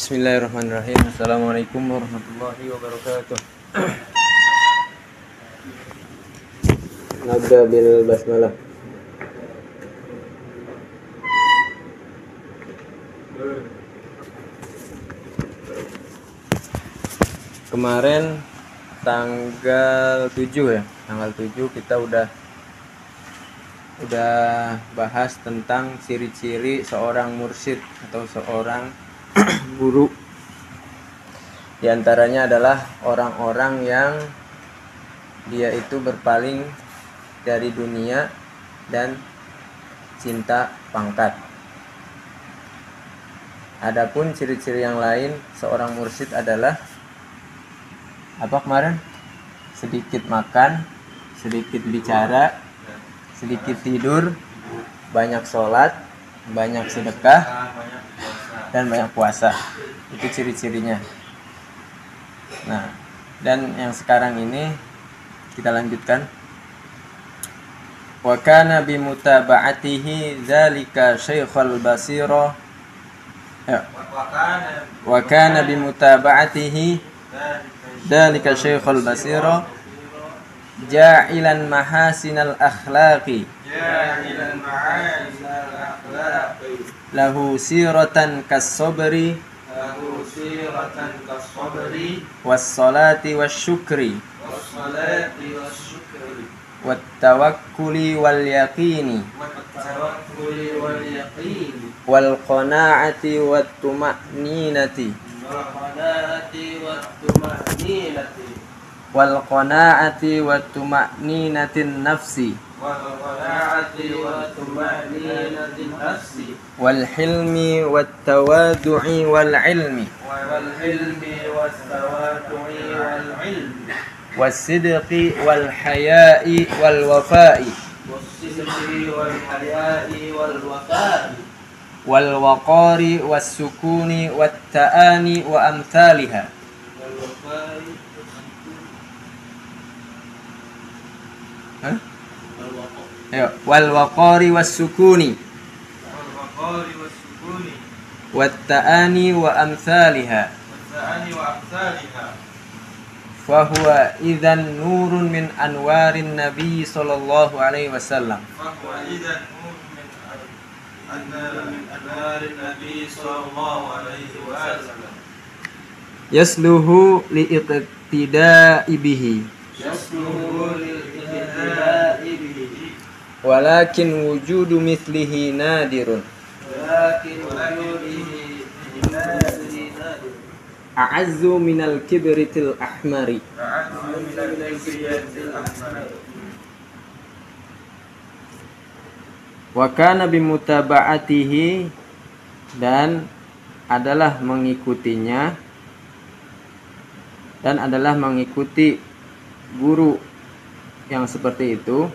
Bismillahirrahmanirrahim. Assalamualaikum warahmatullahi wabarakatuh. Nabda bil basmalah. Kemarin tanggal 7 ya. Tanggal 7 kita udah bahas tentang ciri-ciri seorang mursyid atau seorang guru. Di antaranya adalah orang-orang yang dia itu berpaling dari dunia dan cinta pangkat. Adapun ciri-ciri yang lain seorang mursyid adalah apa kemarin? Sedikit makan, sedikit bicara, sedikit tidur, banyak sholat, banyak sedekah, dan banyak puasa. Itu ciri-cirinya. Nah, dan yang sekarang ini kita lanjutkan. Wa kana bi mutaba'atihi dzalika Syekhul Basira. Wa kana bi mutaba'atihi dzalika Syekhul Basira ja'ilan mahasinal akhlaqi lahu siratan kas-sabri was-salati wasyukri wat-tawakkuli wal-yaqini wal-qana'ati wat-tuma'ninati wal-qana'ati wat-tuma'ninatin nafsi wal-hilmi wat-tawadu'i wal-ilmi was-sidqi wal-haya'i wal-wafa'i wal-waqari was-sukuni wat-ta'ani wa amthaliha. Wal-waqari was-sukuni wat-ta'ani wa amthaliha. Fahuwa idzan nurun min anwarin Nabi sallallahu alaihi wasallam. Yasluhu liiqtida'i bihi. Walakin wujudu mithlihi nadirun. A'azzu minal kibritil ahmari. Wa kana bimutaba'atihi, dan adalah mengikutinya, dan adalah mengikuti guru yang seperti itu.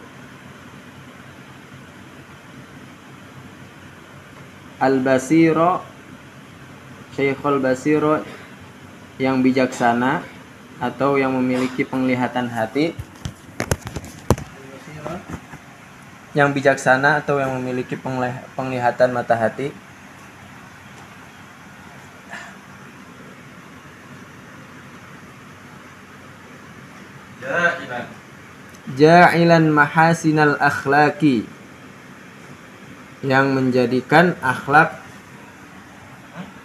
Al-Basira, Syekhul Basira, yang bijaksana atau yang memiliki penglihatan hati, yang bijaksana atau yang memiliki penglihatan mata hati. Ja'ilan mahasinal akhlaqi, yang menjadikan akhlak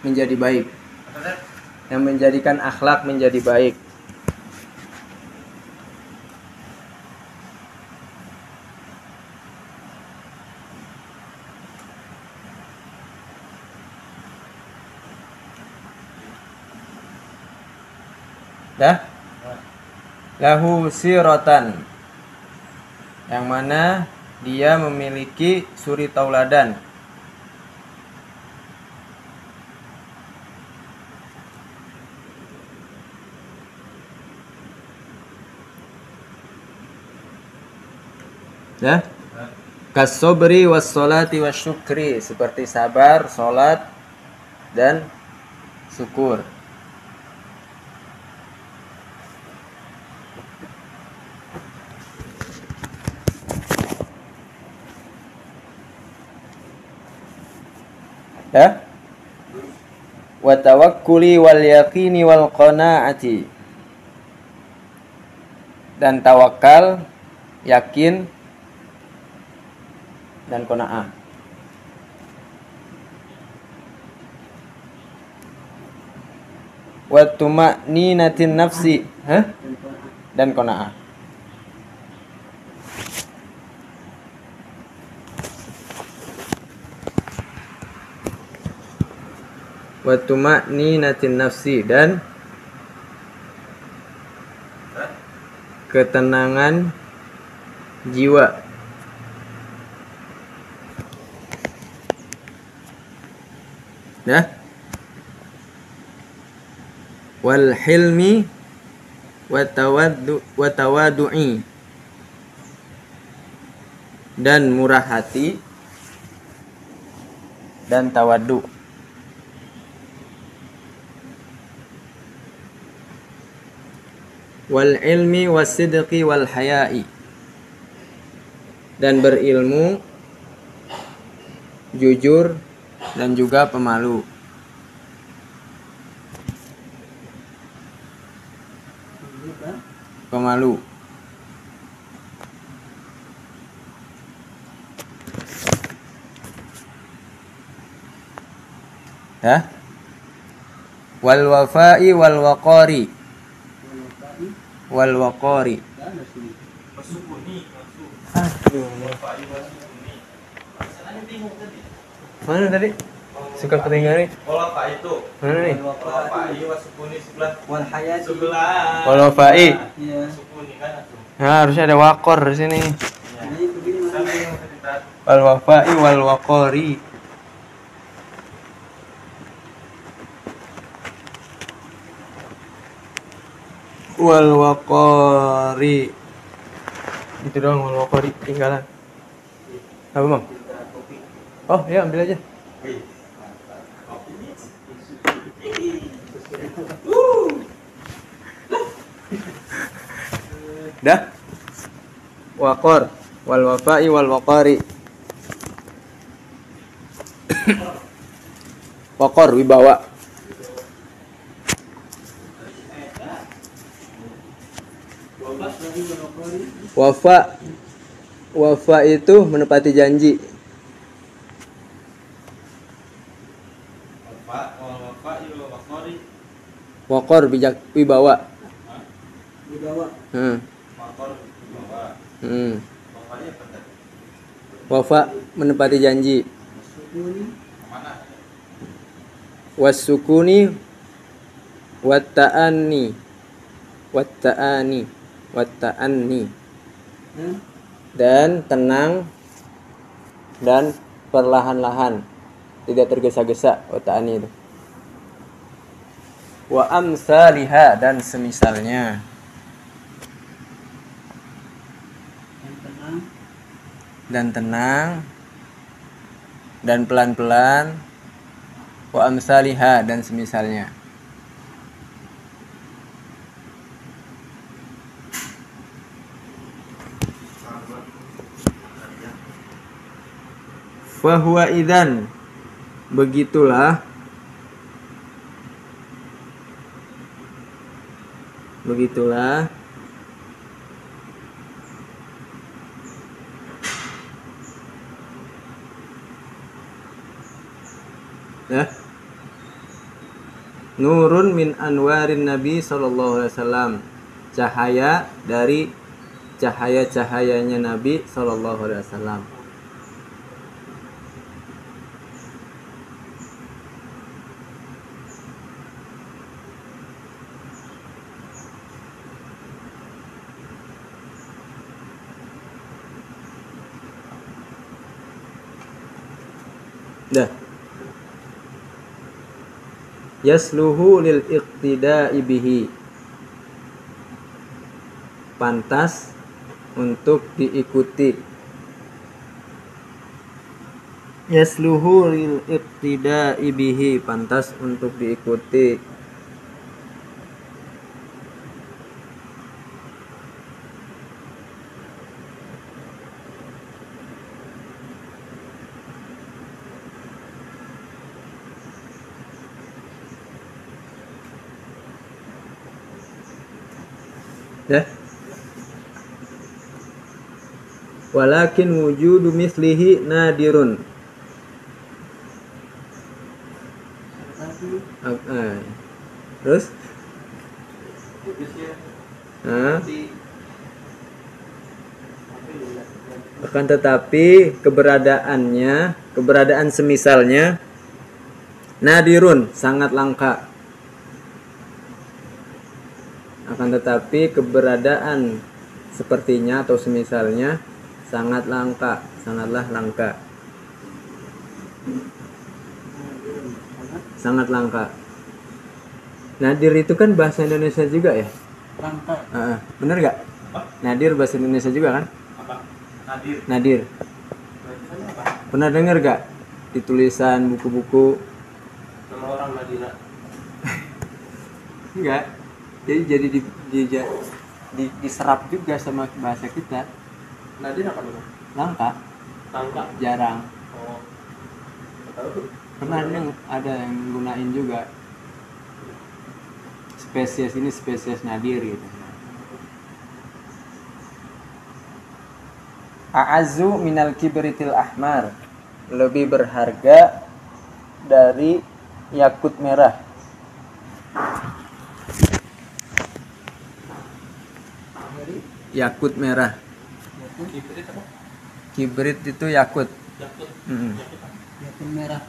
menjadi baik, yang menjadikan akhlak menjadi baik. Lahu siratan, yang mana dia memiliki suri tauladan. Kas-sabri was-salati wasyukri, seperti sabar, salat, dan syukur. wa tawakkuli wal yaqini wal qanaati, dan tawakal, yakin, dan qanaah. Wa tuma'ninatin nafsi, dan qanaah. Wa tuma'ninatin nafsi, dan ketenangan jiwa. Ya. Wal hilmi wa tawadu'i, dan murah hati dan tawadu. Wal ilmi wasidqi wal haya'i, dan berilmu, jujur, dan juga pemalu. Pemalu. Ya. Wal wafa'i wal waqari. Wal waqari. Mana tadi? Suka ketinggalan nih. Wal itu. Mana nih? Wal wasukuni sebelah. Wal hayati Sebelah. Wal wafa'i. Iya. Sukuni kan itu. Nah, harusnya ada waqor di sini. Jadi begini mana? Wal wafa'i wal waqari. Wal waqari. Itu doang, wal waqari, tinggalan. Apa, Bang? Oh, ya ambil aja. Dah. Waqor, wal wafa'i wal waqari. Waqor, wibawa. Wafa, wafa itu menepati janji. Waqor, bijak, wibawa. Dibawa. Wafa, menepati janji. Wasukuni, watta'ani, watta'ani, watta'ani, dan tenang dan perlahan-lahan, tidak tergesa-gesa. Watta'ani itu. Wa amsaliha, dan semisalnya. Dan tenang dan pelan-pelan. Wa amsaliha, dan semisalnya. Fahuwa idzan, begitulah, begitulah ya, nurun min anwarin Nabi sallallahu alaihi wasallam, cahaya dari cahaya-cahayanya Nabi sallallahu alaihi wasallam. Dah. Yasluhu lil iqtida'i bihi, pantas untuk diikuti. Yasluhu lil iqtida'i bihi, pantas untuk diikuti. Ya. Walakin wujudu mislihi nadirun. Terus? Nah, akan tetapi keberadaan semisalnya nadirun, sangat langka. Akan tetapi keberadaan sepertinya atau semisalnya sangatlah langka. Sangat langka. Nadir itu kan bahasa Indonesia juga ya? Langka. Bener gak? Nadir bahasa Indonesia juga kan? Apa? Nadir. Nadir. Pernah dengar gak di tulisan buku-buku? Nama orang Madinah. Enggak. Jadi diserap juga sama bahasa kita. Nadir apa dulu? Langka, Tangka. jarang. Oh. Tahu. Pernah ada yang gunain juga. Spesies ini spesies nadir gitu. A'azzu minal kibritil ahmar, lebih berharga dari yakut merah. Yakut merah. Kibrit apa? Kibrit itu yakut. Yakut. Yakut merah.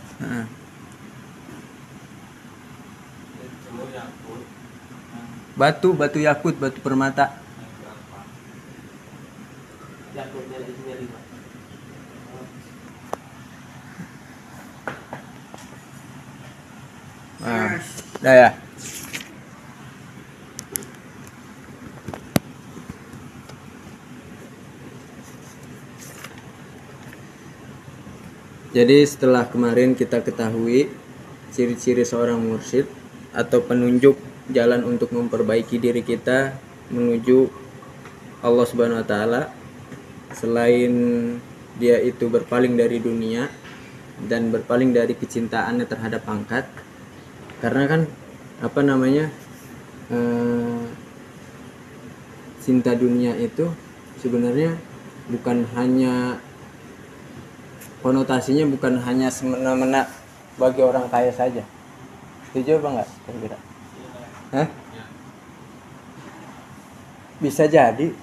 Batu yakut, batu permata. Yakutnya di sini 5. Dah ya. Jadi setelah kemarin kita ketahui ciri-ciri seorang mursyid atau penunjuk jalan untuk memperbaiki diri kita menuju Allah Subhanahu wa taala, selain dia itu berpaling dari dunia dan berpaling dari kecintaannya terhadap pangkat. Karena kan cinta dunia itu sebenarnya bukan hanya konotasinya bukan hanya semena-mena bagi orang kaya saja. Setuju apa enggak kira-kira? Hah? Bisa jadi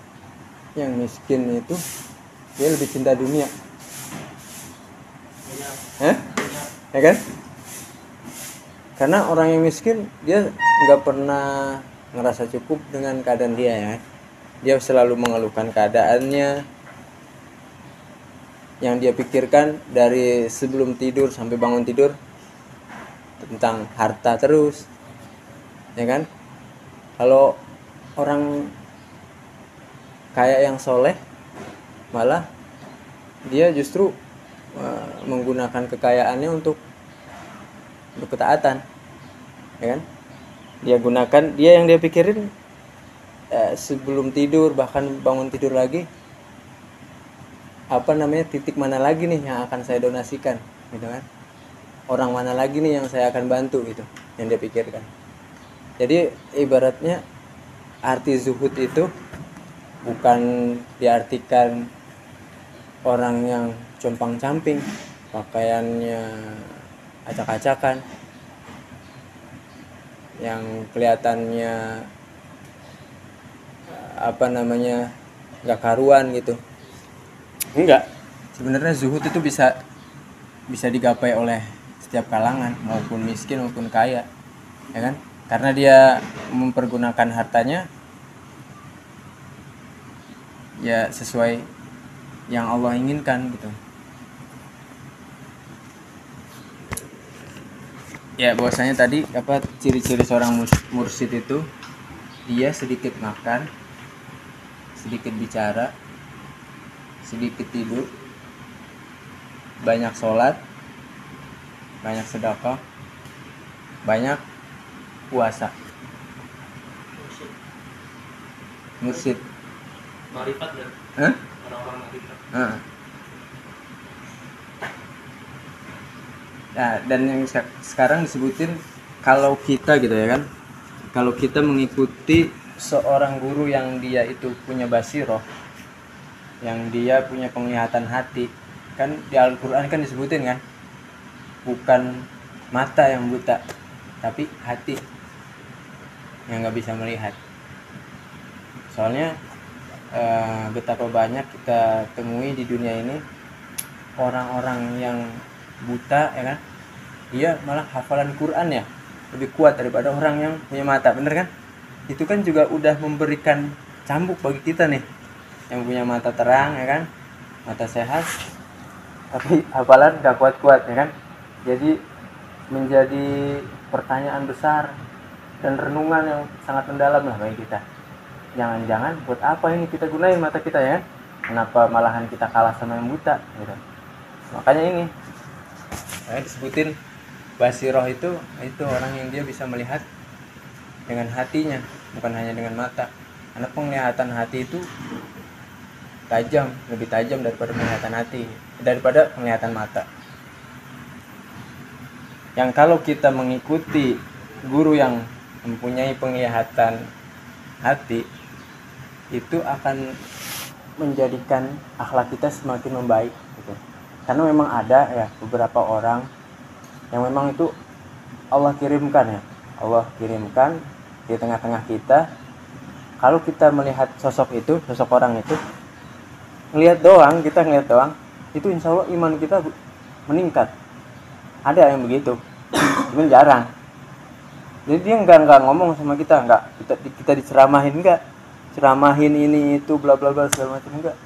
yang miskin itu dia lebih cinta dunia. Hah? Ya kan? Karena orang yang miskin dia nggak pernah ngerasa cukup dengan keadaan dia ya. Dia selalu mengeluhkan keadaannya. Yang dia pikirkan dari sebelum tidur sampai bangun tidur tentang harta terus, ya kan? Kalau orang kaya yang soleh, malah dia justru menggunakan kekayaannya untuk ketaatan, ya kan? Dia yang dia pikirin sebelum tidur bahkan bangun tidur lagi. Titik mana lagi nih yang akan saya donasikan, gitu kan? Orang mana lagi nih yang saya akan bantu, gitu, yang dia pikirkan. Jadi ibaratnya arti zuhud itu bukan diartikan orang yang compang-camping, pakaiannya acak-acakan, yang kelihatannya nggak karuan gitu. Enggak. Sebenarnya zuhud itu bisa digapai oleh setiap kalangan, maupun miskin maupun kaya, ya kan? Karena dia mempergunakan hartanya ya sesuai yang Allah inginkan, gitu. Ya, bahwasanya tadi ciri-ciri seorang mursyid itu dia sedikit makan, sedikit bicara, sedikit tidur, banyak sholat, banyak sedekah, banyak puasa. Mursyid. Marifat dan orang-orang marifat. Nah, dan yang sekarang disebutin kalau kita gitu ya kan, kalau kita mengikuti seorang guru yang dia itu punya basiroh, yang dia punya penglihatan hati, kan di Al-Quran kan disebutin kan, bukan mata yang buta, tapi hati yang nggak bisa melihat. Soalnya betapa banyak kita temui di dunia ini orang-orang yang buta, ya kan, dia malah hafalan Quran ya lebih kuat daripada orang yang punya mata, bener kan? Itu kan juga udah memberikan cambuk bagi kita nih yang punya mata terang, ya kan, mata sehat, tapi hafalan gak kuat-kuat, ya kan. Jadi menjadi pertanyaan besar dan renungan yang sangat mendalam lah bagi kita. Jangan-jangan buat apa ini kita gunain mata kita, ya? Kenapa malahan kita kalah sama yang buta gitu. Makanya ini disebutin basiroh itu orang yang dia bisa melihat dengan hatinya, bukan hanya dengan mata. Karena penglihatan hati itu tajam, lebih tajam daripada penglihatan mata. Yang kalau kita mengikuti guru yang mempunyai penglihatan hati, itu akan menjadikan akhlak kita semakin membaik gitu. Karena memang ada ya beberapa orang yang memang itu Allah kirimkan di tengah-tengah kita. Kalau kita melihat sosok orang itu, ngelihat doang, itu insya Allah iman kita meningkat. Ada yang begitu, cuman jarang. Jadi dia enggak ngomong sama kita, kita diceramahin, ceramahin ini itu bla bla bla segala macam, enggak.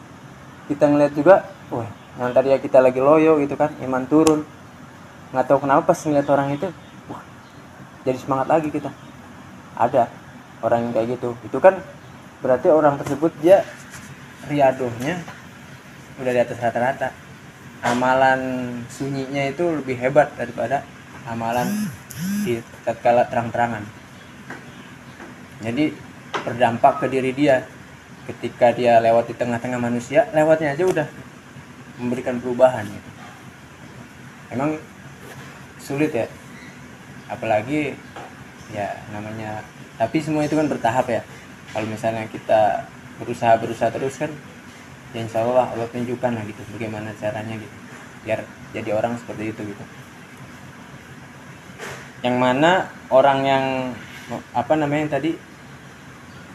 Kita ngeliat juga, wah, yang tadi ya kita lagi loyo gitu kan, iman turun. Nggak tahu kenapa pas ngeliat orang itu, wah, jadi semangat lagi kita. Ada orang yang kayak gitu. Itu kan berarti orang tersebut dia riadohnya udah di atas rata-rata. Amalan sunyinya itu lebih hebat daripada amalan di tatkala terang-terangan. Jadi berdampak ke diri dia ketika dia lewat di tengah-tengah manusia, lewatnya aja udah memberikan perubahan gitu. Emang sulit ya, apalagi ya namanya, tapi semua itu kan bertahap ya. Kalau misalnya kita berusaha terus kan, ya insya Allah tunjukkan lah gitu bagaimana caranya gitu biar jadi orang seperti itu gitu. Yang mana orang yang tadi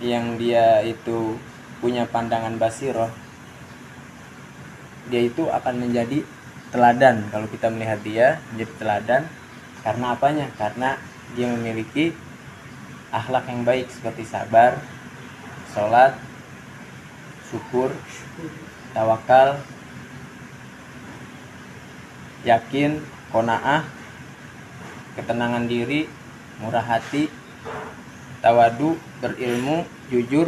yang dia itu punya pandangan basiroh, dia itu akan menjadi teladan. Kalau kita melihat dia menjadi teladan karena apanya? Karena dia memiliki akhlak yang baik seperti sabar, sholat, syukur, tawakal, yakin, qanaah, ketenangan diri, murah hati, tawadu, berilmu, jujur,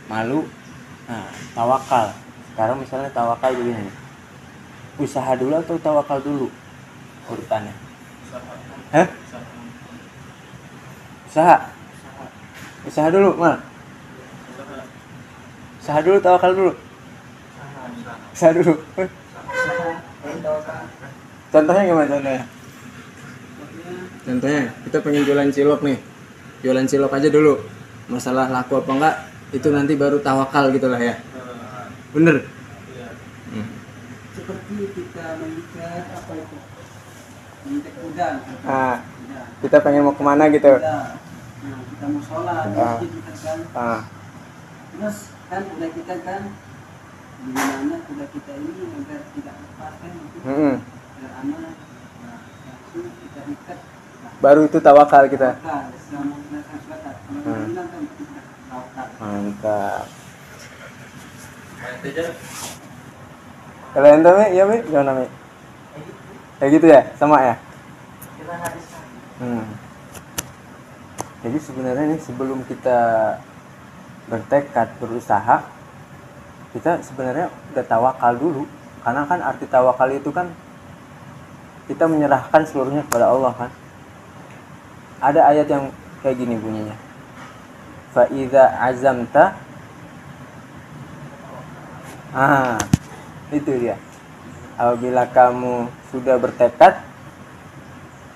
malu. Nah, tawakal. Sekarang misalnya tawakal begini, usaha dulu atau tawakal dulu urutannya? Usaha dulu, mal. Usaha dulu, tawakal dulu. Usaha dulu. Contohnya gimana contohnya? Contohnya kita pengen jualan cilok nih, jualan cilok aja dulu. Masalah laku apa enggak itu nanti baru tawakal gitulah ya. Bener? Seperti kita mengikat apa itu? Mengikat kuda. Kita pengen mau kemana gitu? Nah, kita mau sholat, masjid kita kan. Terus kan kuda kita kan, gimana kuda kita ini agar tidak lepas kan? Agar aman. Nah, langsung kita ikat. Baru itu tawakal kita. Selama melaksanakan sholat, kalau kita kan kita tawakal. Mantap. Kalau ente Mi, iya Mi, gimana Mi? Kayak gitu ya, sama ya? Jadi sebenarnya nih sebelum kita bertekad berusaha, kita sebenarnya udah tawakal dulu. Karena kan arti tawakal itu kan kita menyerahkan seluruhnya kepada Allah kan. Ada ayat yang kayak gini bunyinya. Fa idza azamta, itu dia. Apabila kamu sudah bertekad,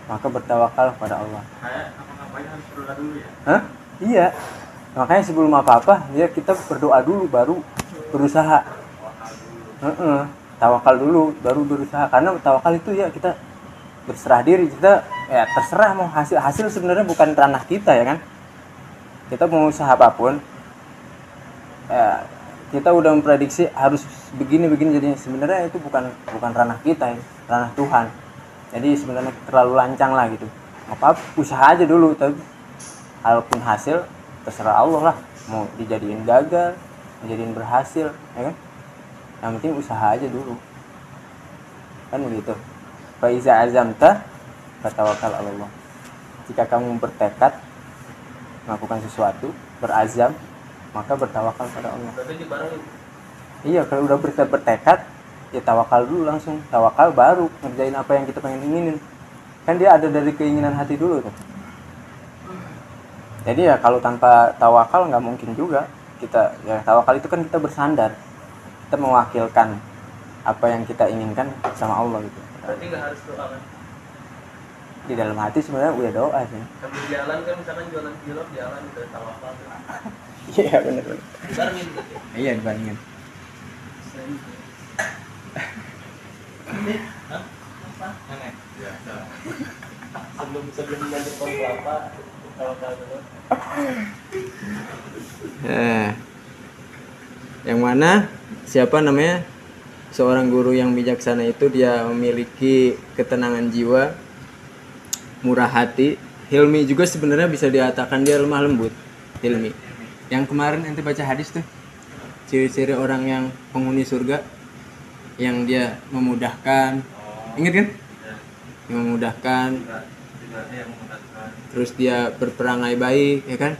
maka bertawakal kepada Allah. makanya harus berdoa dulu ya. Hah? Iya. Makanya sebelum apa-apa ya kita berdoa dulu baru berusaha. Heeh. Tawakal dulu baru berusaha, karena tawakal itu ya kita berserah diri, kita ya terserah mau hasil sebenarnya bukan ranah kita ya kan. Kita mau usaha apapun ya, kita udah memprediksi harus begini jadi sebenarnya itu bukan ranah kita ya, ranah Tuhan. Jadi sebenarnya terlalu lancang lah gitu. Apa usaha aja dulu, tapi walaupun hasil terserah Allah lah, mau dijadiin gagal, dijadiin berhasil, ya kan? Yang penting usaha aja dulu, kan begitu. Fa iza azamta fatawakal 'ala Allah. Jika kamu bertekad melakukan sesuatu, berazam, maka bertawakal pada Allah. Berarti dibarengin. Iya, kalau udah bertekad, ya tawakal dulu langsung. Tawakal baru ngerjain apa yang kita pengen inginin. Kan dia ada dari keinginan hati dulu tuh. Jadi ya kalau tanpa tawakal nggak mungkin juga kita, ya tawakal itu kan kita bersandar, kita mewakilkan apa yang kita inginkan sama Allah gitu. Berarti nggak harus doa kan? Di dalam hati sebenarnya udah doa sih. Sambil jalan kan, misalkan jualan cilok jalan udah tawakal. Iya benar. Dibarengin gitu. Iya dibandingin. Hah? Apa? Aneh. Sebelum lanjut pohon kelapa, tawakal dulu. Yang mana siapa namanya seorang guru yang bijaksana itu dia memiliki ketenangan jiwa, murah hati, hilmi juga sebenarnya bisa dikatakan dia lemah lembut, hilmi. Yang kemarin ente baca hadis tuh, ciri-ciri orang yang penghuni surga, yang dia memudahkan, ingat kan? Yang memudahkan, terus dia berperangai baik, ya kan?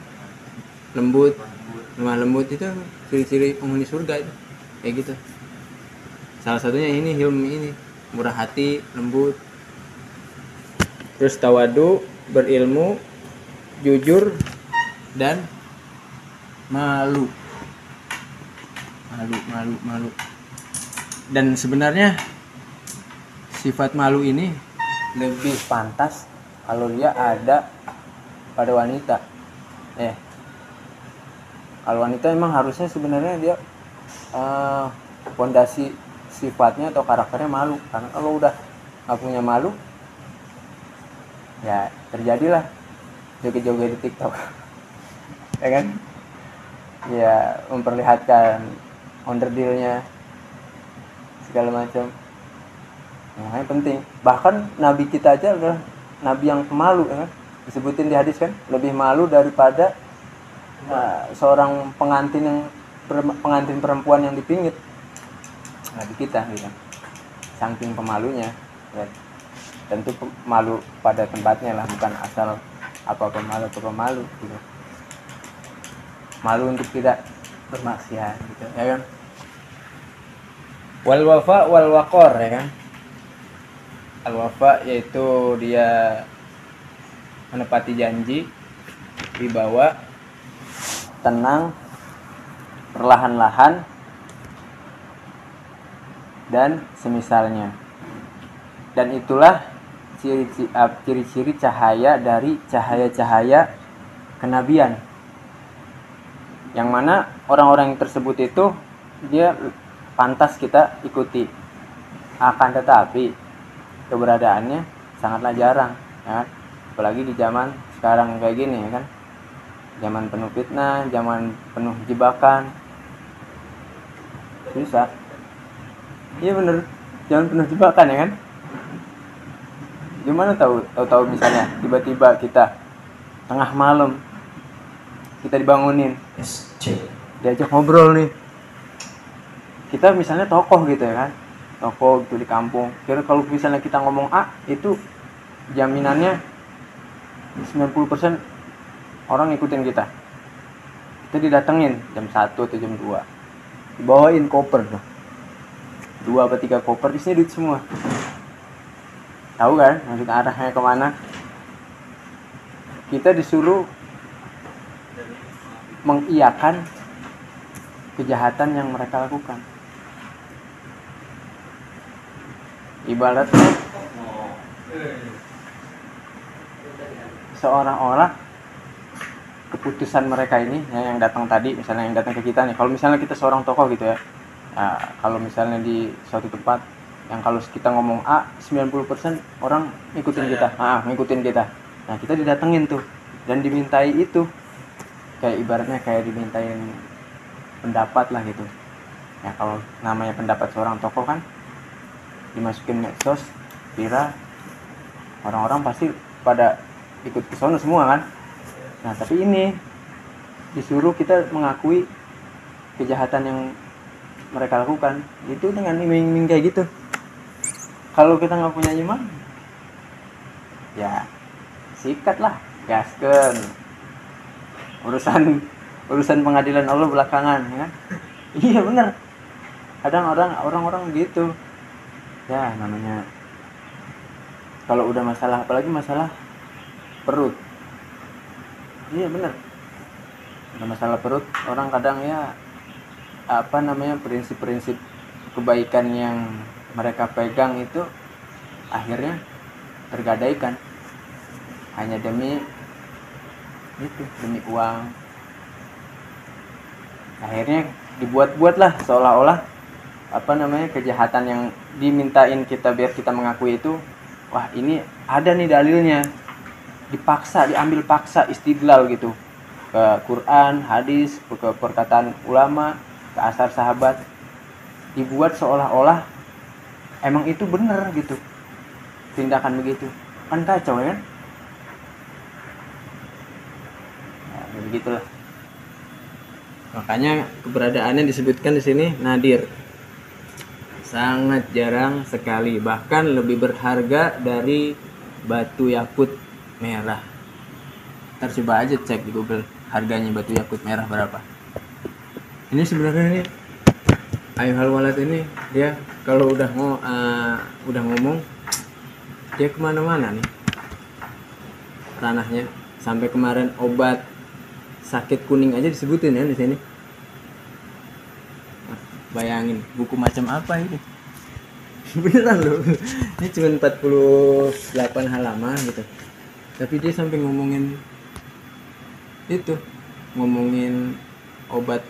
Lembut, lemah lembut, itu ciri-ciri penghuni surga itu, kayak gitu. Salah satunya ini hilmi ini, murah hati, lembut. Terus tawadu, berilmu, jujur, dan malu. Malu. Dan sebenarnya sifat malu ini lebih pantas kalau dia ada pada wanita. Kalau wanita emang harusnya sebenarnya dia fondasi sifatnya atau karakternya malu. Karena kalau udah nggak punya malu, ya terjadilah joget-joget di TikTok, ya kan? Ya memperlihatkan onderdilnya segala macam. Nah, yang penting. Bahkan nabi kita aja adalah nabi yang pemalu, ya kan? Disebutin di hadis kan, lebih malu daripada seorang pengantin perempuan yang dipingit. Nabi kita gitu. Saking pemalunya, ya. Tentu malu pada tempatnya lah, bukan asal apa pemalu gitu. Malu untuk tidak bermaksiat gitu, ya kan? Wal wafa wal waqor, ya kan? Al wafa yaitu dia menepati janji, wibawa, tenang, perlahan-lahan, dan semisalnya. Dan itulah ciri-ciri cahaya dari cahaya-cahaya kenabian, yang mana orang-orang yang tersebut itu dia pantas kita ikuti. Akan tetapi keberadaannya sangatlah jarang, ya kan? Apalagi di zaman sekarang kayak gini, ya kan? Zaman penuh fitnah, zaman penuh jebakan. Susah. Iya bener, zaman penuh jebakan, ya kan? Gimana tahu misalnya tiba-tiba kita tengah malam kita dibangunin, diajak ngobrol nih. Kita misalnya tokoh gitu, ya kan? Tokoh gitu di kampung. Kira kalau misalnya kita ngomong A, itu jaminannya 90% orang ngikutin kita. Kita didatengin jam 1 atau jam 2. Dibawain koper tuh. 2 atau 3 koper, isinya duit semua. Tahu kan maksud arahnya kemana? Kita disuruh mengiyakan kejahatan yang mereka lakukan. Ibaratnya seorang orang keputusan mereka ini ya, yang datang tadi, misalnya yang datang ke kita nih, kalau misalnya kita seorang tokoh gitu ya, nah, kalau misalnya di suatu tempat yang kalau kita ngomong A 90% orang ngikutin kita, ngikutin kita, nah kita didatengin tuh dan dimintai itu, kayak ibaratnya kayak dimintain pendapat lah gitu ya. Kalau namanya pendapat seorang tokoh kan dimasukin medsos viral, orang-orang pasti pada ikut ke sono semua kan. Nah tapi ini disuruh kita mengakui kejahatan yang mereka lakukan itu dengan iming-iming kayak gitu. Kalau kita nggak punya iman ya sikat lah, gasken, urusan pengadilan Allah belakangan ya kan. Iya benar, kadang orang-orang gitu ya, namanya kalau udah masalah, apalagi masalah perut. Iya benar, udah masalah perut orang kadang ya prinsip-prinsip kebaikan yang mereka pegang itu akhirnya tergadaikan hanya demi uang. Akhirnya dibuat-buatlah seolah-olah kejahatan yang dimintain kita biar kita mengakui itu, wah ini ada nih dalilnya, diambil paksa istidlal gitu ke Quran, hadis, ke perkataan ulama, ke asar sahabat, dibuat seolah-olah emang itu benar gitu tindakan begitu, kan kacau ya kan. Nah, begitulah. Makanya keberadaannya disebutkan di sini nadir, sangat jarang sekali, bahkan lebih berharga dari batu yakut merah. Ntar coba aja cek di Google harganya batu yakut merah berapa. Ini sebenarnya nih Ayu Halwalat ini dia kalau udah ngomong dia kemana-mana nih ranahnya. Sampai kemarin obat sakit kuning aja disebutin ya di sini. Bayangin buku macam apa ini. Beneran loh. Ini cuma 48 halaman gitu. Tapi dia sampai ngomongin obat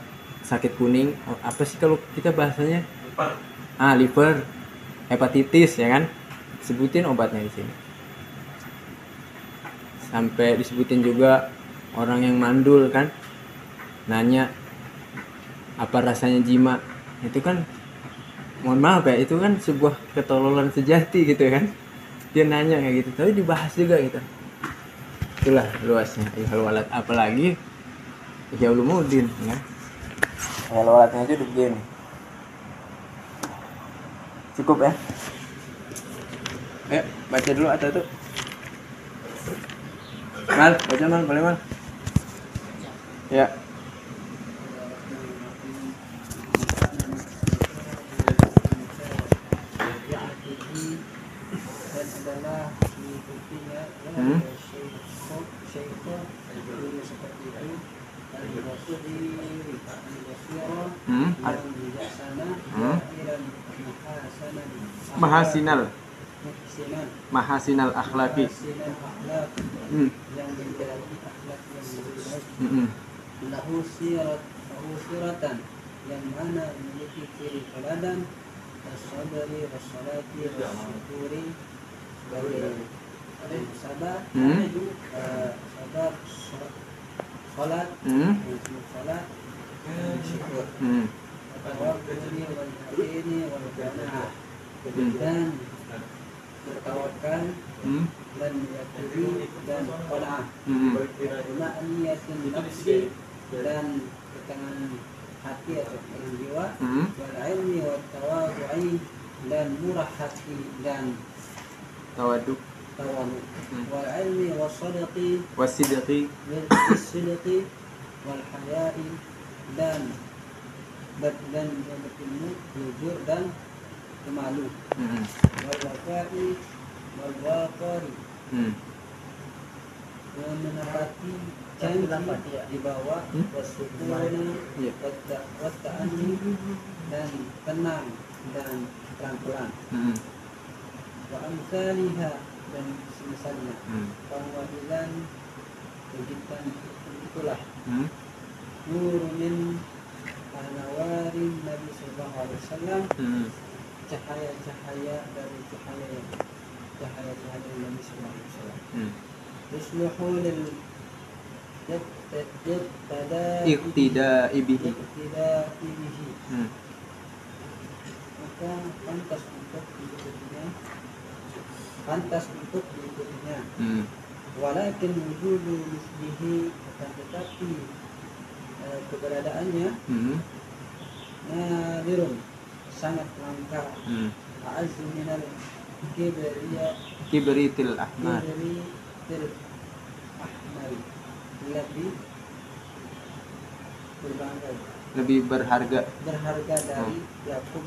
sakit kuning. Apa sih kalau kita bahasanya? Liver, hepatitis ya kan? Sebutin obatnya di sini. Sampai disebutin juga orang yang mandul kan, nanya apa rasanya jima. Itu kan mohon maaf ya, itu kan sebuah ketololan sejati gitu kan. Dia nanya kayak gitu, tapi dibahas juga gitu. Itulah luasnya Ayu Halwalat, apalagi Ihya Ulumuddin ya. Ayu Halwalatnya aja udah begini. Cukup ya. Ayo baca dulu atau tuh. Mal, baca Mal, boleh Mal? Ya. Mahasinal akhlaki. Yang menjadi akhlak yang baik. Lahu siratan, yang mana memiliki ciri teladan, as-sabri was-salati was-syukuri, sebagai sabar, salat, salat, syukur, tawakkuli wal yaqini wal qanaah, dan bertawakal dan yakini dan qanaah, ma'niyatin nafsi, dan ketenangan hati atau ketenangan jiwa, wal ilmi wat tawadhu'i, dan murah hati dan Tawaduk. wal ilmi wasidqi wal haya'i, dan berilmu, jujur dan pemalu, wal wafa'i wal waqari, menepati janji di bawah, wasyukuri wat ta'anni, dan tenang dan pelan-pelan, wa amsalihha, dan semisalnya, pangwadilan kejutan itulah nur min nawarin Nabi sallallahu alaihi wasallam, cahaya-cahaya dari cahaya-cahaya Nabi sallallahu alaihi wasallam. Yusluhu lil Iqtida'i bihi. Maka pantas untuk diikutinya. Walakin wujudu mislihi, akan tetapi keberadaannya nadirun, sangat langka. A'azzu minal kibritil ahmar. Lebih berharga dari yakum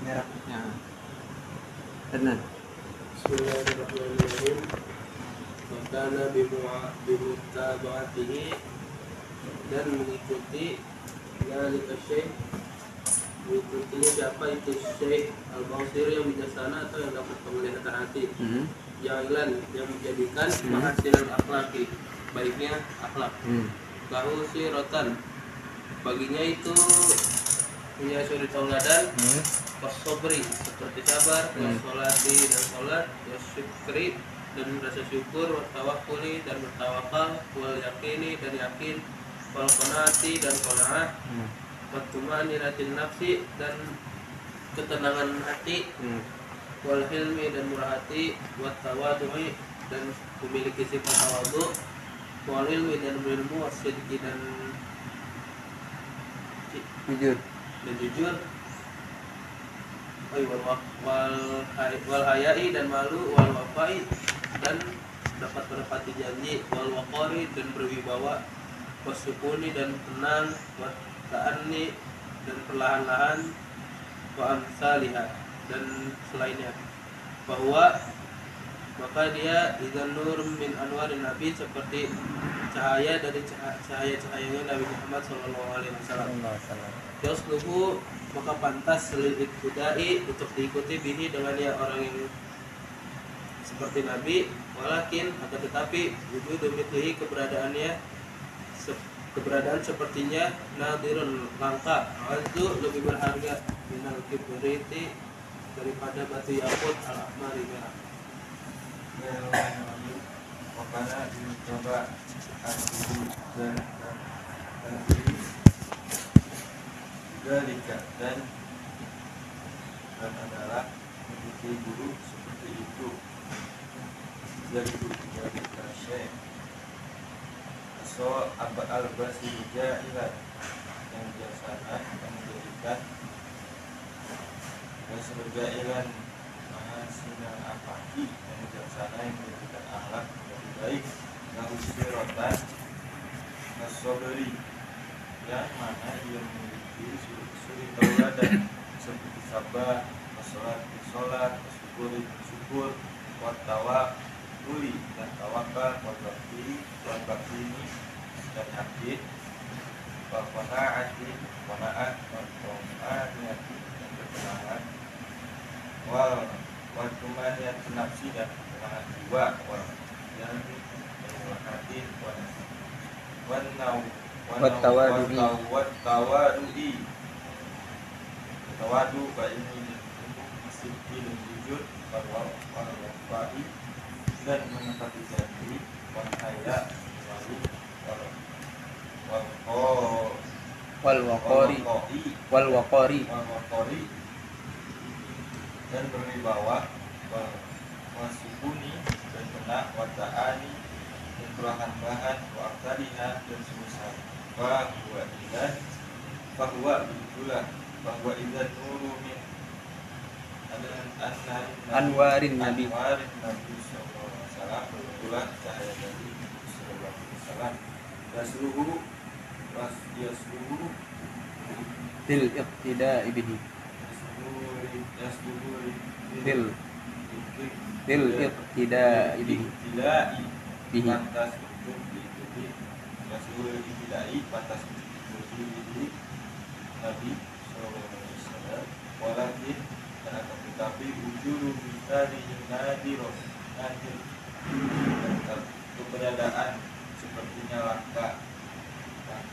merah. Ya. Benar. Bismillahirrahmanirrahim. Wakana bimutaba'atihi, dan mengikuti zalika syekh, mengikutinya siapa itu Syekh Al-Bawsiri yang bijaksana atau yang dapat penglihatan hati. Jalan yang menjadikan mahasilan akhlaki, baiknya akhlak. Lahu rotan, baginya itu punya suri tauladan. Wasobri, seperti sabar, wasolati dan sholat, wasyukri dan rasa syukur, watawakuli dan bertawakal, wal yakini dan yakin, wal qanaati dan qanaah, wattumaninatin nafsi dan ketenangan hati, wal hilmi dan murah hati, wattawadu'i dan memiliki sifat tawadu, wal ilmi dan berilmu, wasidqi dan jujur, wal hayai dan malu, wal wafai dan dapat menepati janji, wal waqari dan berwibawa, wasukuni dan tenang, wa ta'anni dan perlahan-lahan, wa amsalihah dan selainnya. Bahwa maka dia idzan nur min anwarin nabi, seperti cahaya dari cahaya-cahayanya Nabi Muhammad sallallahu alaihi wasallam. Yasluhu, maka pantas lil iktidai, untuk diikuti bihi dengannya orang yang seperti Nabi. Walakin, akan tetapi wujudu mithlihi, keberadaan sepertinya nadirun, langka. Itu lebih berharga minal kibriti, daripada batu yakut al-ahmari, merah. Makanya dicoba aku dan dan adalah memiliki guru seperti itu. Jadi Syekh So Abad al-Basri Ja'ilat, yang biasanya yang menjadikan Basri Ja'ilan mahasinan apaki, yang bijaksana yang menjadikan akhlak lebih baik. Lahu siratan nasoberi, yang mana ia memiliki suri tauladan, seperti sabar, sholat, syukur, wattawakuli dan tawakal, wattaqini dan yakin, qanaati dan ketenangan, tumaniyat nafsi dan ketenangan jiwa, dan murah hati, tawadu ini sidqi dan jujur, wal-wafai dan menepati janji, wal haya malu, wal waqari dan berwibawa, wasukuni dan tenang, wa ta'ani dan perlahan-lahan, wa aktariha dan semisal. Bahwa idzan nuru min anwarin Nabi sallallahu alaihi wasallam, betulan cahaya dari sallallahu alaihi wasallam. Yasluhu til iqtida'i bihi, til iqtida'i bihi, pantas untuk diikuti. Yasluhu iqtida'i, pantas untuk diikuti Nabi sallallahu alaihi wasallam. Walakin, karena tetapi wujudu misali nadir, keberadaan sepertinya langka.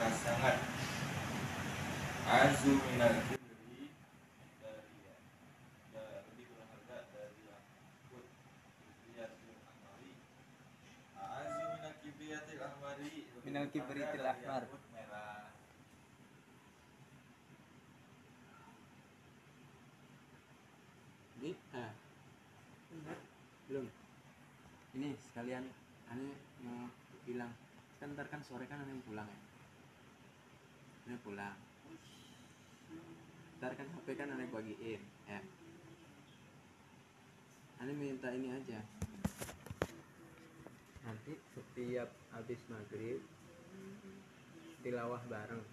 pasangan. Azu minal kibri lebih berharga dari yakut kibriyatil ahmari. Azu minal kibriyatil ahmari Minal kibriyatil dari ahmar. yakut merah. Ini belum. Ini sekalian aneh mau bilang kan ntar kan sore kan aneh pulang ya. Aneh pulang. Ntar kan HP kan aneh bagiin ya. Aneh minta ini aja. Nanti setiap habis maghrib tilawah bareng.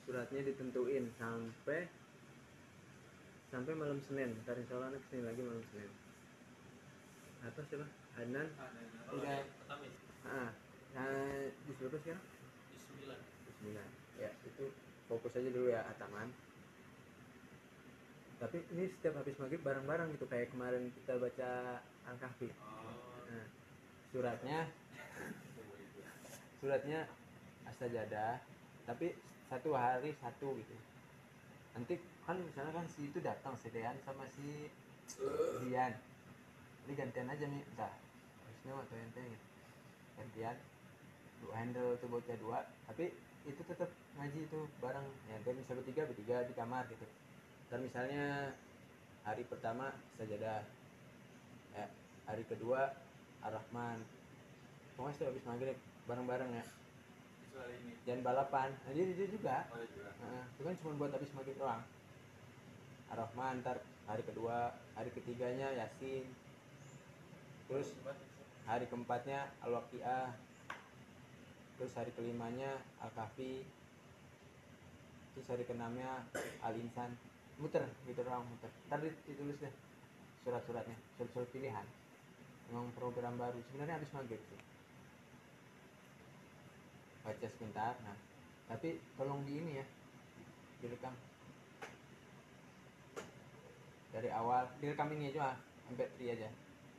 Suratnya ditentuin sampai malam Senin. Ntar insya Allah kesini lagi malam Senin. Atau siapa? Adnan? Udah. Di berapa sekarang? Di 9. Di 9. Ya itu fokus aja dulu ya Ataman. Tapi ini setiap habis maghrib bareng-bareng gitu kayak kemarin kita baca Al-Kahfi. Nah, suratnya As-Sajadah, tapi satu hari satu gitu. Nanti kan misalnya kan si itu datang si Dean sama si Dian, ini gantian aja nih, entah harusnya atau ente gitu. Gantian handle tuh bocah dua, tapi itu tetap ngaji itu bareng ya. Dia bisa bertiga di kamar gitu. Dan misalnya hari pertama Sajadah ya, hari kedua Ar-Rahman, pokoknya setelah habis maghrib bareng-bareng ya. Kecuali ini. Jangan balapan, nah, dia juga. Oh, juga. Itu kan cuma buat habis maghrib doang. Ar-Rahman ntar hari kedua, hari ketiganya Yasin, terus hari keempatnya Al-Waqiah, terus hari kelimanya Al-Kahfi, terus hari keenamnya Al-Insan. Muter gitu doang, muter. Ntar ditulis deh surat-suratnya, surat pilihan. Memang program baru sebenarnya habis maghrib sih. Baca sebentar, nah tapi tolong di ini ya, direkam dari awal, direkam ini aja MP3 aja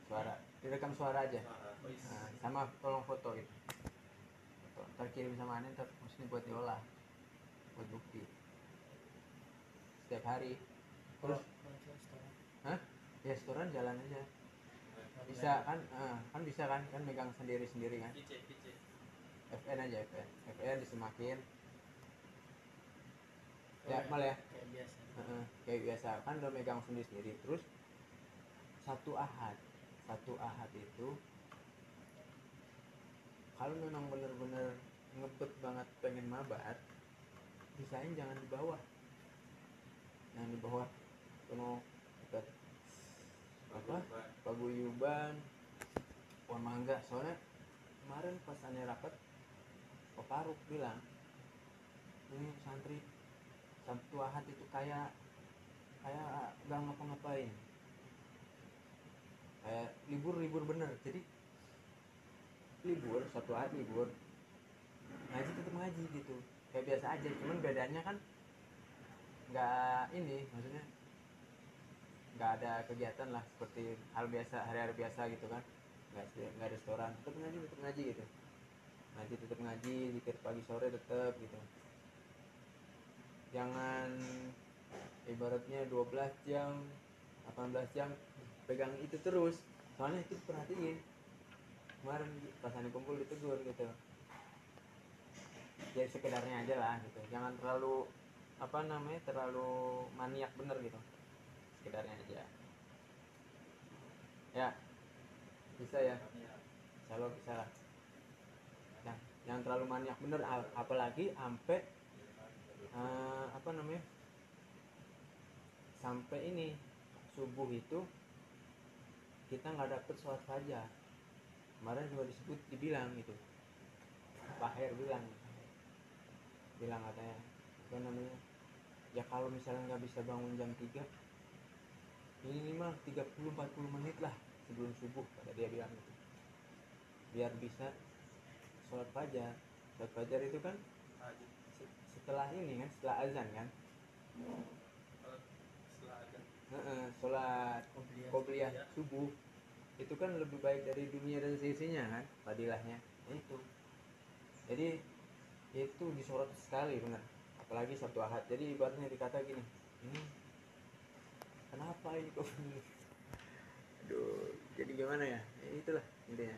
suara, direkam suara aja. Nah, sama tolong foto itu, foto ntar kirim sama Anin, ntar maksudnya buat diolah, buat bukti setiap hari. Terus ya setoran jalan aja bisa kan, kan bisa kan megang sendiri kan. FN aja, FN disemakin ya malah ya kayak biasa. Kayak biasa kan udah megang sendiri. Terus satu ahad itu kalau memang bener-bener ngebet banget pengen mabar, bisain jangan di bawah penuh dekat apa paguyuban pohon mangga. Soalnya kemarin pas aneh rapat Pak Faruk bilang ini santri Sabtu Ahad itu kayak gak ngapa-ngapain, kayak libur bener. Jadi libur Sabtu Ahad libur, ngaji tetap ngaji gitu kayak biasa aja. Cuman bedanya kan nggak ini, maksudnya nggak ada kegiatan lah seperti hal biasa, hari-hari biasa gitu kan. Nggak restoran, tetap ngaji gitu. Tetap ngaji zikir pagi sore tetap gitu. Jangan ibaratnya 12 jam 18 jam pegang itu terus, soalnya itu perhatiin. Kemarin pas Ani kumpul ditegur gitu, ya sekedarnya aja lah gitu, jangan terlalu terlalu maniak bener gitu, sekedarnya aja ya. Bisa ya, kalau bisa lah. Nah, yang terlalu maniak bener, apalagi sampai sampai ini subuh itu kita nggak dapet sholat fajar. Kemarin juga dibilang gitu, Pak Her bilang katanya ya kalau misalnya nggak bisa bangun jam 3, minimal 30-40 menit lah sebelum subuh, kata dia bilang gitu, biar bisa sholat fajar. Sholat fajar itu kan setelah ini kan, setelah azan kan, sholat qobliyah subuh itu kan lebih baik dari dunia dan seisinya kan, fadilahnya itu. Jadi itu disorot sekali benar, apalagi Sabtu Ahad. Jadi ibaratnya dikata gini, ini kenapa ini kok begini? Aduh, jadi gimana ya? Ya itulah intinya.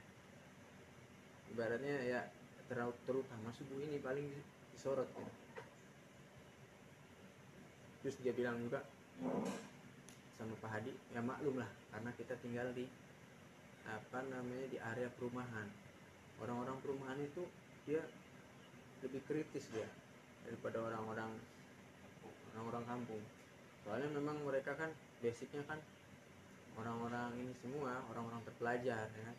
Ibaratnya ya terutama subuh ini paling disorot gitu. Terus dia bilang juga sama Pak Hadi, ya maklum lah karena kita tinggal di di area perumahan. Orang-orang perumahan itu dia lebih kritis dia daripada orang-orang kampung. Soalnya memang mereka kan basicnya kan orang-orang ini semua orang-orang terpelajar ya.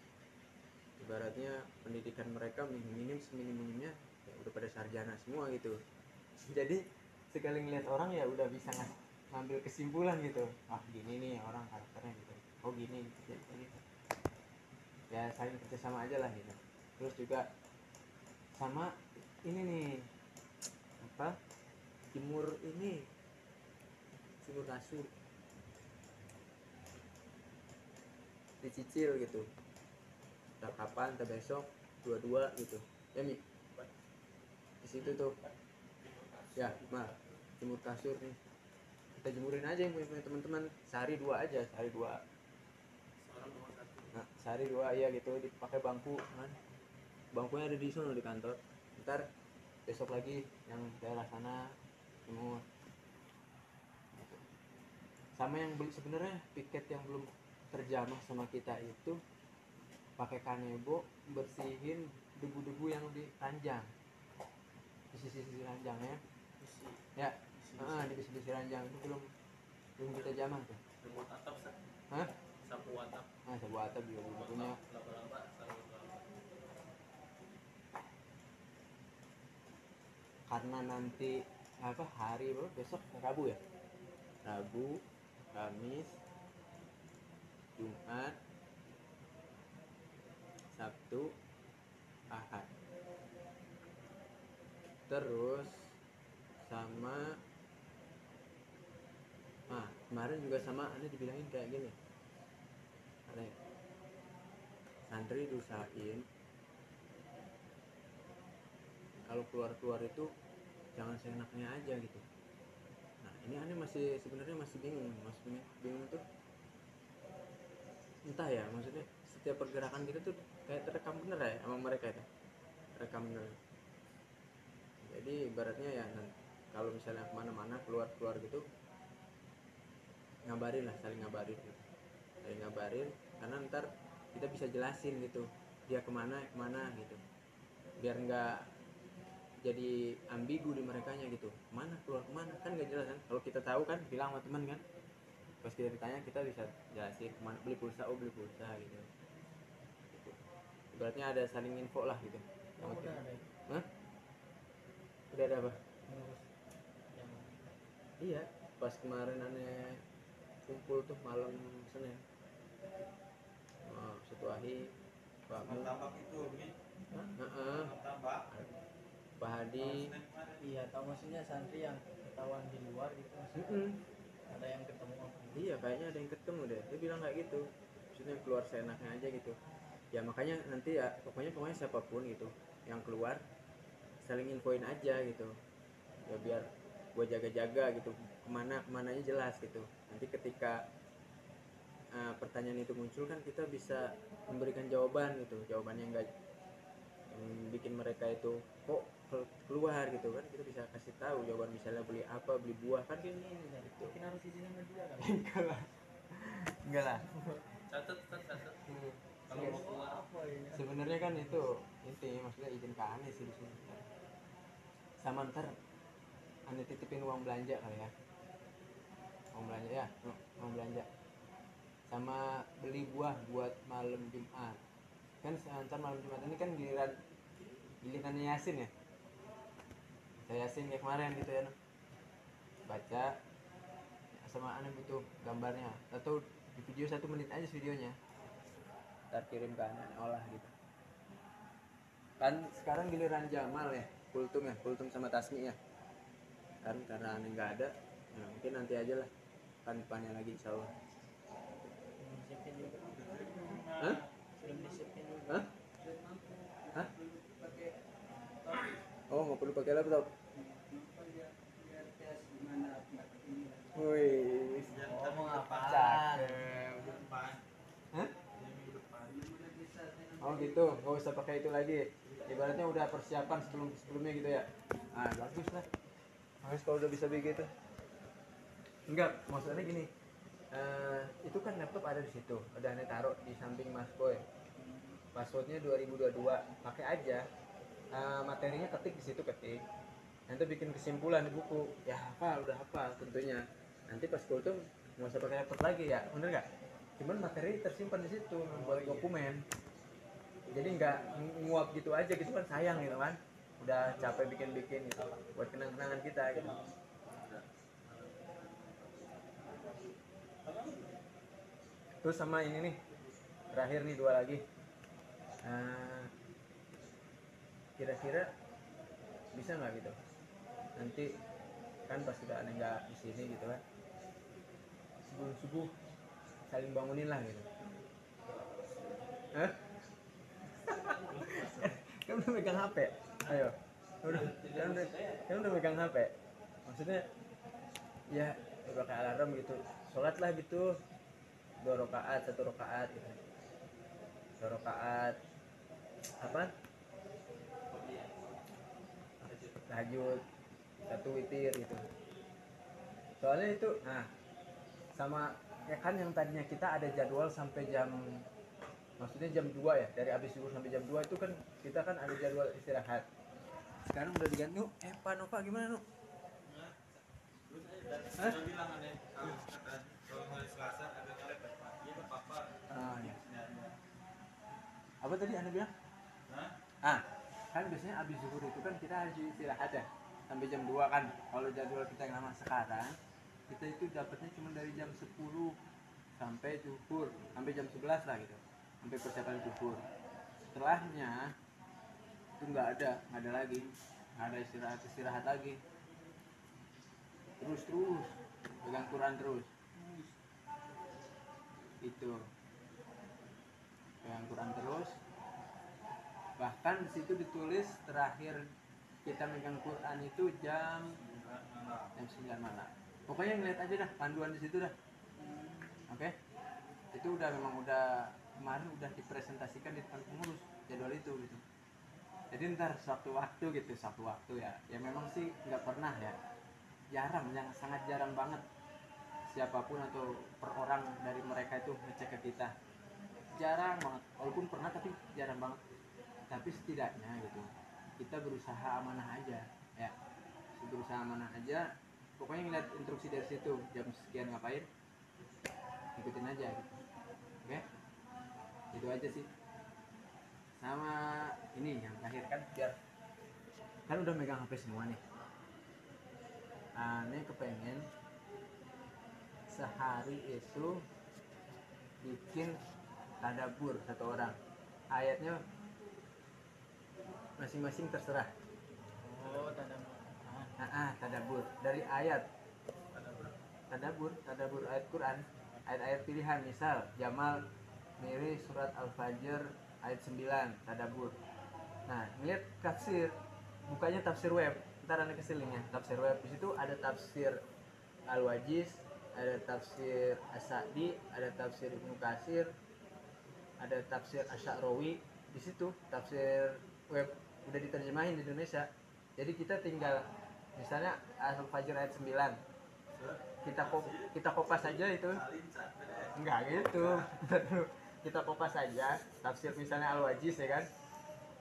Ibaratnya pendidikan mereka minim seminimumnya ya udah pada sarjana semua gitu. Jadi sekali ngeliat orang ya udah bisa ngambil kesimpulan gitu, ah gini nih orang karakternya gitu, oh gini gitu, gitu. Ya saling kerjasama aja lah gitu. Terus juga sama ini nih apa jemur kasur dicicil gitu, udah kapan udah besok dua gitu ya Mi di situ tuh ya mah jemur kasur nih kita jemurin aja yang punya teman-teman sehari dua seorang nomor satu. nah sehari dua ya gitu dipakai bangku kan, bangkunya ada di sana di kantor, ntar besok lagi yang daerah sana jemur gitu. Sama yang belum sebenarnya piket yang belum terjamah sama kita itu pakai kanebo bersihin debu-debu yang di ranjang, di sisi ranjangnya ya, di sisi ranjang itu belum kita jamah tuh. Remote atap sah. Hah? Sapu atap. Sapu atap juga belum punya. Laba-laba sarung laba. Karena nanti hari besok Rabu ya, Rabu, Kamis, Jumat, Sabtu, Ahad. Terus sama kemarin juga sama Anda dibilangin kayak gini, santri diusahain kalau keluar itu jangan seenaknya aja gitu. Nah ini Anda sebenarnya masih bingung tuh, entah ya, maksudnya setiap pergerakan kita tuh kayak terekam bener ya sama mereka itu, terekam bener. Jadi ibaratnya ya kalau misalnya kemana-mana keluar gitu ngabarin lah, saling ngabarin karena ntar kita bisa jelasin gitu dia kemana gitu, biar nggak jadi ambigu di merekanya gitu, keluar kemana kan nggak jelas kan. Kalau kita tahu kan bilang sama teman kan, pas kita ditanya kita bisa jelasin kemana, beli pulsa gitu. Ibaratnya ada saling info lah gitu sama kita. Udah ada apa? Iya, pas kemarin aneh kumpul tuh malam Senin. Setuahi Pak tambak itu Mi. Tambak. Pak Hadi. Iya, tahu maksudnya santri yang ketahuan di luar gitu maksudnya. Ada yang ketemu apa? Iya, kayaknya ada yang ketemu deh. Dia bilang kayak gitu. Maksudnya keluar seenaknya aja gitu. Ya makanya nanti ya pokoknya siapapun gitu yang keluar saling infoin aja gitu. Ya biar gue jaga-jaga gitu kemananya jelas gitu. Nanti ketika pertanyaan itu muncul kan kita bisa memberikan jawaban gitu, jawabannya enggak yang bikin mereka itu kok keluar gitu kan, kita bisa kasih tahu jawaban, misalnya beli buah kan Mungkin ini gitu. mungkin harus izin sama dia kan. enggak lah Catat. Kalau mau keluar apa ini? sebenarnya kan itu inti maksudnya izin ke aneh sih di sini. Sama ntar aneh titipin uang belanja kali ya, uang belanja sama beli buah buat malam Jumat kan. Ntar malam Jumat ini kan giliran Yasin ya, saya Yasin kayak kemarin gitu ya, baca sama aneh butuh gambarnya atau di video 1 menit aja videonya, ntar kirim ke aneh olah gitu kan. Sekarang giliran Jamal ya, Kultum sama Tasmi ya kan, karena aneh nggak ada ya mungkin nanti aja lah kan, depannya lagi insyaallah. Disiapin juga. Hah? Belum disiapin juga. Hah? Hah? Pakai Oh, nggak perlu pakai laptop. Kenapa biar tes gimana pendapat ini lagi. Wih, Biar mau depan. cakep. Minggu depan. Hah? Dia minggu depan. Belum ada bisa saya Oh gitu, nggak usah pakai itu lagi. Ibaratnya udah persiapan sebelumnya gitu ya. Ah bagus lah. Bagus kalau udah bisa begitu. Enggak, maksudnya gini. Itu kan laptop ada di situ, udah nih taruh di samping Mas Boy. Passwordnya 2022, pakai aja. Materinya ketik di situ ketik. Nanti bikin kesimpulan di buku. Ya hafal, udah hafal tentunya. Nanti pas kultum nggak usah pakai laptop lagi ya, bener nggak? Cuman materi tersimpan di situ buat dokumen. Jadi nggak nguap gitu aja gitu kan sayang gitu kan. Udah capek bikin-bikin gitu buat kenang-kenangan kita gitu. Terus sama ini nih, terakhir nih 2 lagi. Kira-kira bisa nggak gitu? Nanti kan pas sudah aneh nggak di sini gitu kan, sebelum subuh saling bangunin lah gitu. Hah? Kan udah megang HP, ayo. Kan udah megang HP. Maksudnya ya udah kayak alarm gitu. Sholat lah gitu. 2 rakaat, 1 rakaat gitu. 2 rakaat apa? Tahajud, 1 witir gitu. Soalnya itu, nah sama ya kan yang tadinya kita ada jadwal sampai jam, maksudnya jam 2 ya, dari habis subuh sampai jam 2 itu kan kita kan ada jadwal istirahat. Sekarang udah diganti. Pak Nova gimana Nu? Terus saya udah bilang aneh, kalau hari Selasa ada ngelepet Pak. Iya nggak apa-apa. Iya. Sini aja. Apa tadi Anda bilang? Nah, Kan biasanya habis zuhur itu kan kita harus istirahat ya sampai jam 2 kan. Kalau jadwal kita yang lama sekarang, kita itu dapatnya cuma dari jam 10 sampai zuhur, sampai jam 11 lah gitu. Sampai persiapan zuhur. Setelahnya itu nggak ada lagi. Nggak ada istirahat lagi. Terus pegang Quran terus. Itu. Pegang Quran terus. Bahkan di situ ditulis terakhir kita megang Quran itu jam 9 malam. Pokoknya ngeliat aja dah panduan di situ dah. Oke? Itu memang udah kemarin udah dipresentasikan di depan pengurus jadwal itu gitu. Jadi ntar suatu waktu ya. Ya memang sih nggak pernah ya. Jarang, yang sangat jarang banget siapapun atau per orang dari mereka itu ngecek ke kita. Jarang banget. Walaupun pernah tapi jarang banget. Tapi setidaknya gitu kita berusaha amanah aja ya, pokoknya ngeliat instruksi dari situ jam sekian ngapain, ikutin aja gitu. Oke, itu aja sih. Sama ini yang terakhir kan, biar kan udah megang HP semua nih, aneh kepengen sehari itu bikin tadabbur 1 orang, ayatnya masing-masing terserah. Oh, tadabbur. Tadabbur dari ayat. Tadabbur ayat Quran, ayat-ayat pilihan. Misal Jamal milih surat Al-Fajr ayat 9, tadabbur. Nah, ngeliat tafsir, bukanya tafsir web. Ntar ada kasih linknya, tafsir web. Di situ ada tafsir Al-Wajiz, ada tafsir As-Sa'di, ada tafsir Ibnu Katsir, ada tafsir Asy-Sya'rawi. Di situ tafsir web udah diterjemahin di Indonesia. Jadi kita tinggal misalnya Al-Fajr ayat 9. Kita kopas saja itu. Enggak gitu. Kita kopas saja tafsir misalnya Al-Wajiz ya kan.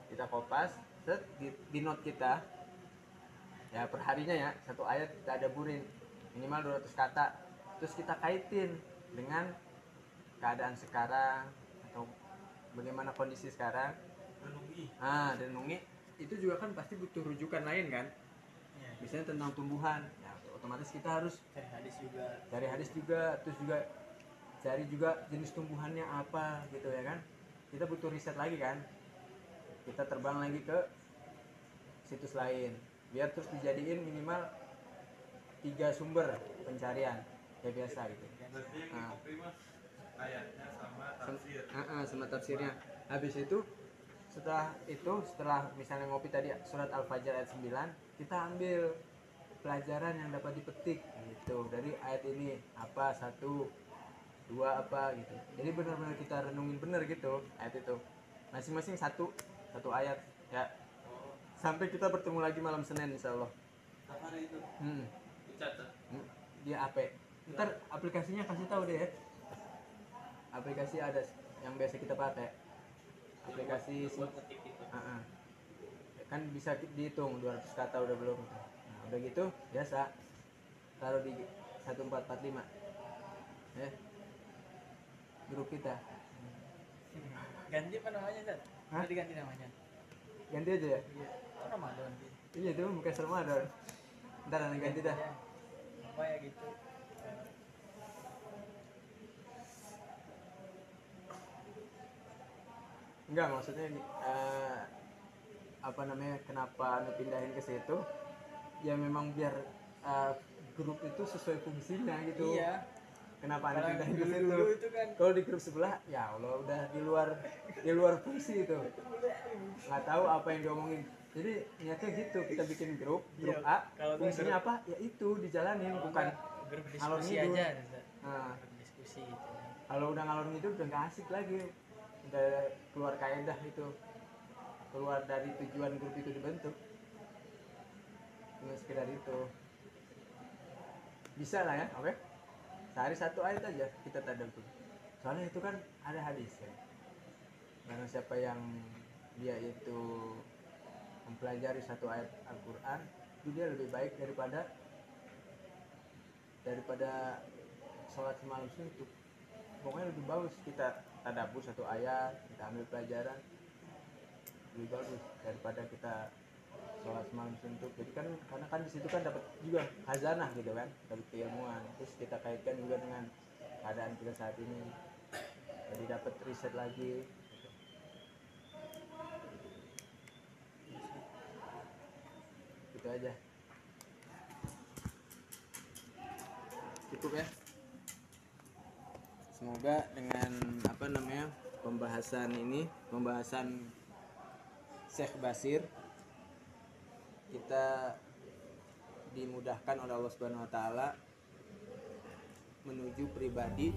Kita kopas, set di note kita. Ya perharinya ya, 1 ayat kita adaburin minimal 200 kata. Terus kita kaitin dengan keadaan sekarang atau bagaimana kondisi sekarang. Renungi itu juga kan pasti butuh rujukan lain kan, misalnya tentang tumbuhan ya, otomatis kita harus cari hadis juga, terus juga cari juga jenis tumbuhannya apa gitu ya kan. Kita butuh riset lagi kan, kita terbang lagi ke situs lain biar terus dijadiin minimal 3 sumber pencarian ya biasa gitu. ayatnya sama tafsir. Sama tafsirnya. Habis itu setelah misalnya ngopi tadi surat Al-Fajr ayat 9, kita ambil pelajaran yang dapat dipetik gitu dari ayat ini, apa, 1, 2 apa gitu. Jadi benar-benar kita renungin benar gitu ayat itu. Masing-masing satu ayat ya. Sampai kita bertemu lagi malam Senin insyaallah. Hari itu dicatat. Dia AP. Ntar aplikasinya kasih tahu deh ya. Aplikasi ada yang biasa kita pakai. Aplikasi buat ketik itu. Kan bisa dihitung 200 kata udah belum. Nah, udah gitu biasa taruh di 1445 ya, grup kita. Ganti apa namanya, Zat? Hah? Nanti ganti namanya. Ganti aja ya. Iya. Oh, Ramadan. Iya itu bukan Ramadan. Ntar nanti ganti dah. Apa ya gitu. Enggak, maksudnya apa namanya, kenapa pindahin ke situ ya, memang biar grup itu sesuai fungsinya gitu. Iya. Kenapa Kalau pindahin ke dulu situ? itu kan- Kalau di grup sebelah ya Allah udah di luar fungsi itu, nggak tahu apa yang diomongin. Jadi niatnya gitu, kita bikin grup Iya, A, kalau fungsinya grup- apa ya itu dijalanin, bukan grup ngalor diskusi ngidul. aja, Zat. Nah, Grup diskusi gitu. kalau udah ngalor ngidul udah nggak asik lagi, udah keluar kaedah itu, keluar dari tujuan grup itu dibentuk. Cuma sekedar itu bisa lah ya, oke? Sehari 1 ayat aja kita tadabbur. Soalnya itu kan ada hadis ya. Karena siapa yang dia itu mempelajari 1 ayat Al-Quran, itu dia lebih baik daripada sholat semalam suntuk. Pokoknya lebih bagus kita tadabbur 1 ayat, kita ambil pelajaran, lebih bagus daripada kita sholat semalam suntuk. Jadi kan karena kan di situ kan dapat juga khazanah gitu kan, dapat keilmuan. Terus kita kaitkan juga dengan keadaan kita saat ini, jadi dapat riset lagi gitu. Gitu aja, cukup ya. Semoga dengan apa namanya pembahasan Syekh Basir, kita dimudahkan oleh Allah Subhanahu wa taala menuju pribadi